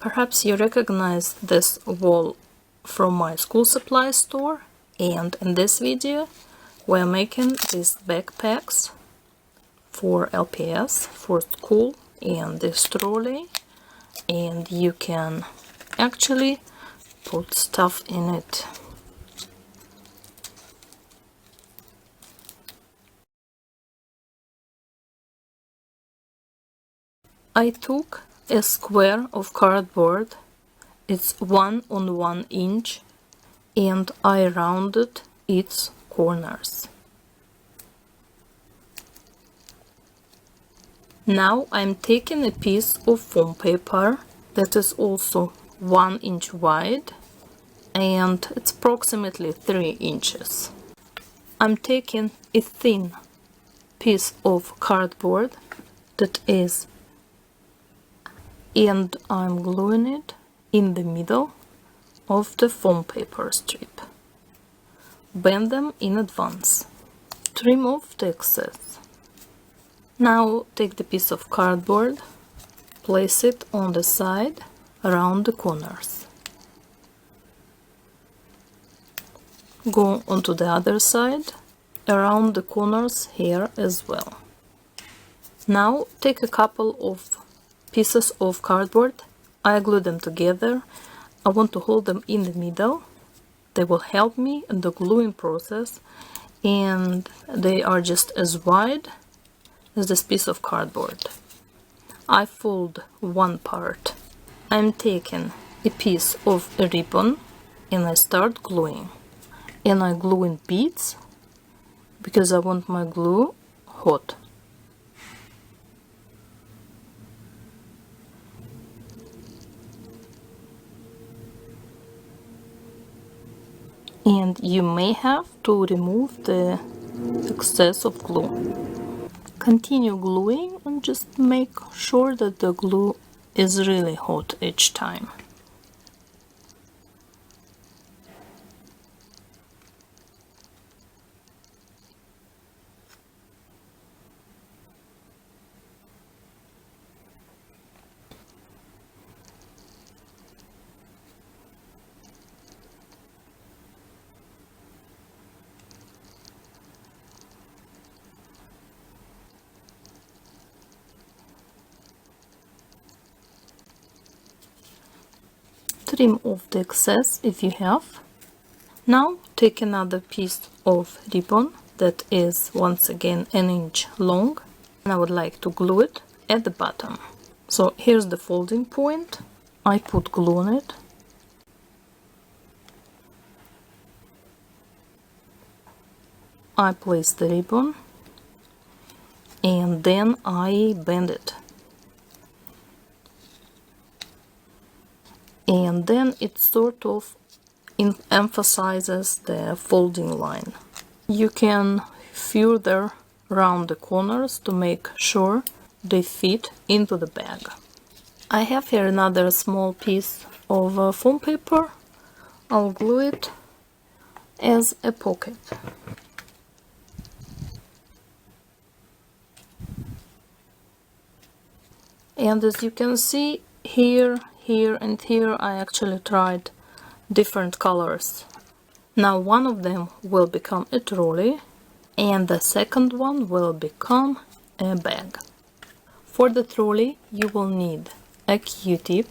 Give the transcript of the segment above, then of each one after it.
Perhaps you recognize this wall from my school supply store, and in this video we're making these backpacks for LPS, for school, and this trolley, and you can actually put stuff in it. I took a square of cardboard, it's 1 on 1 inch, and I rounded its corners. Now I'm taking a piece of foam paper that is also 1 inch wide and it's approximately 3 inches. I'm taking a thin piece of cardboard that is, and I'm gluing it in the middle of the foam paper strip. Bend them in advance. Trim off the excess. Now take the piece of cardboard, place it on the side around the corners. Go onto the other side, around the corners here as well. Now take a couple of pieces of cardboard, I glue them together. I want to hold them in the middle. They will help me in the gluing process, and they are just as wide as this piece of cardboard. I fold one part. I'm taking a piece of a ribbon and I start gluing. And I glue in beads because I want my glue hot. And you may have to remove the excess of glue. Continue gluing and just make sure that the glue is really hot each time. Trim off the excess if you have. Now take another piece of ribbon that is once again an inch long, and I would like to glue it at the bottom. So here's the folding point. I put glue on it. I place the ribbon and then I bend it. And then it sort of emphasizes the folding line. You can further round the corners to make sure they fit into the bag. I have here another small piece of foam paper. I'll glue it as a pocket. And as you can see, here and here I actually tried different colors. Now one of them will become a trolley and the second one will become a bag. For the trolley you will need a Q-tip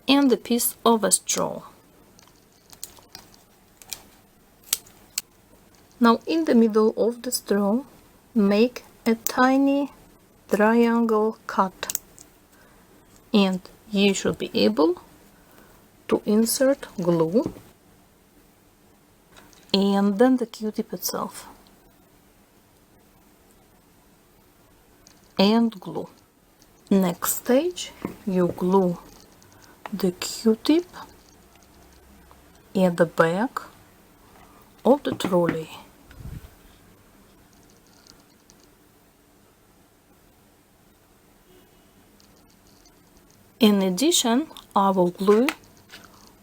and a piece of a straw. Now in the middle of the straw make a tiny triangle cut, and you should be able to insert glue and then the Q-tip itself and glue. Next stage, you glue the Q-tip at the back of the trolley. In addition, I will glue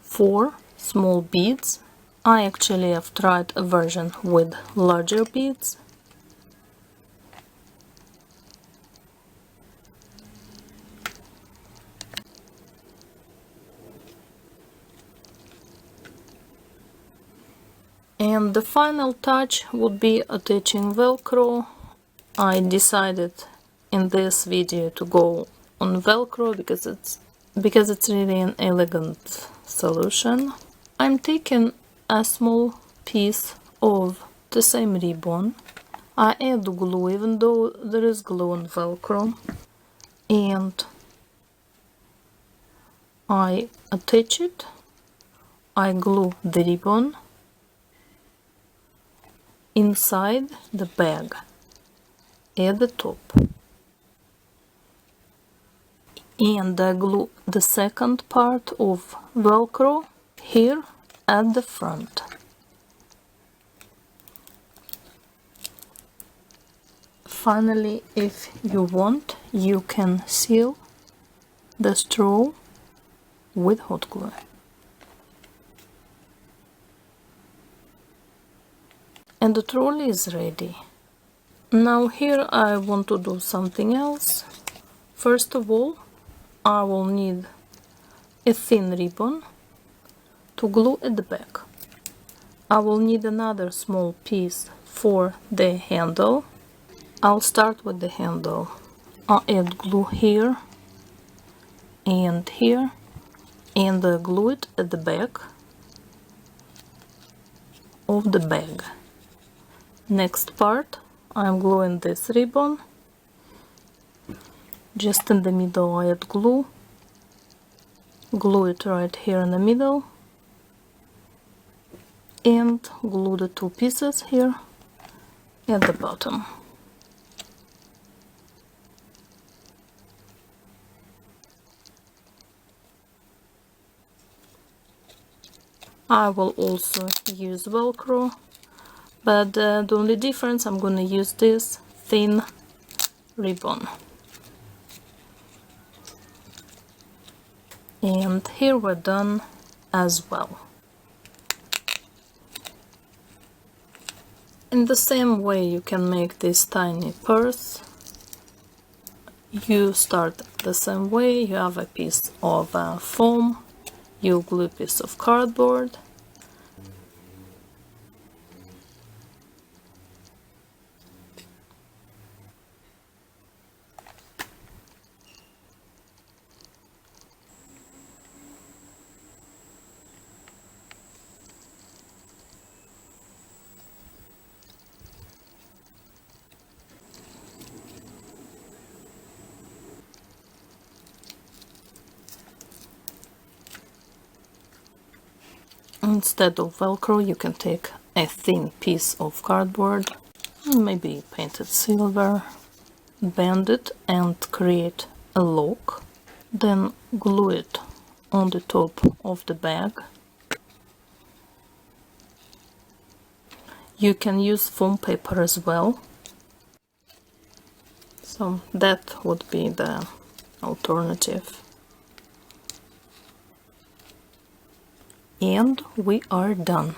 4 small beads. I actually have tried a version with larger beads. And the final touch would be attaching Velcro. I decided in this video to go on Velcro because it's really an elegant solution. I'm taking a small piece of the same ribbon. I add glue even though there is glue on Velcro, and I attach it. I glue the ribbon inside the bag at the top, and I glue the second part of Velcro here at the front. Finally, if you want, you can seal the straw with hot glue. And the trolley is ready. Now here I want to do something else. First of all, I will need a thin ribbon to glue at the back. I will need another small piece for the handle. I'll start with the handle. I'll add glue here and glue it at the back of the bag. Next part, I'm gluing this ribbon. Just in the middle I add glue. Glue it right here in the middle. And glue the two pieces here at the bottom. I will also use Velcro, but the only difference, I'm going to use this thin ribbon. And here we're done as well. In the same way you can make this tiny purse. You start the same way. You have a piece of foam, you glue a piece of cardboard, instead of Velcro you can take a thin piece of cardboard, maybe painted silver, bend it and create a lock, then glue it on the top of the bag. You can use foam paper as well, so that would be the alternative. And we are done.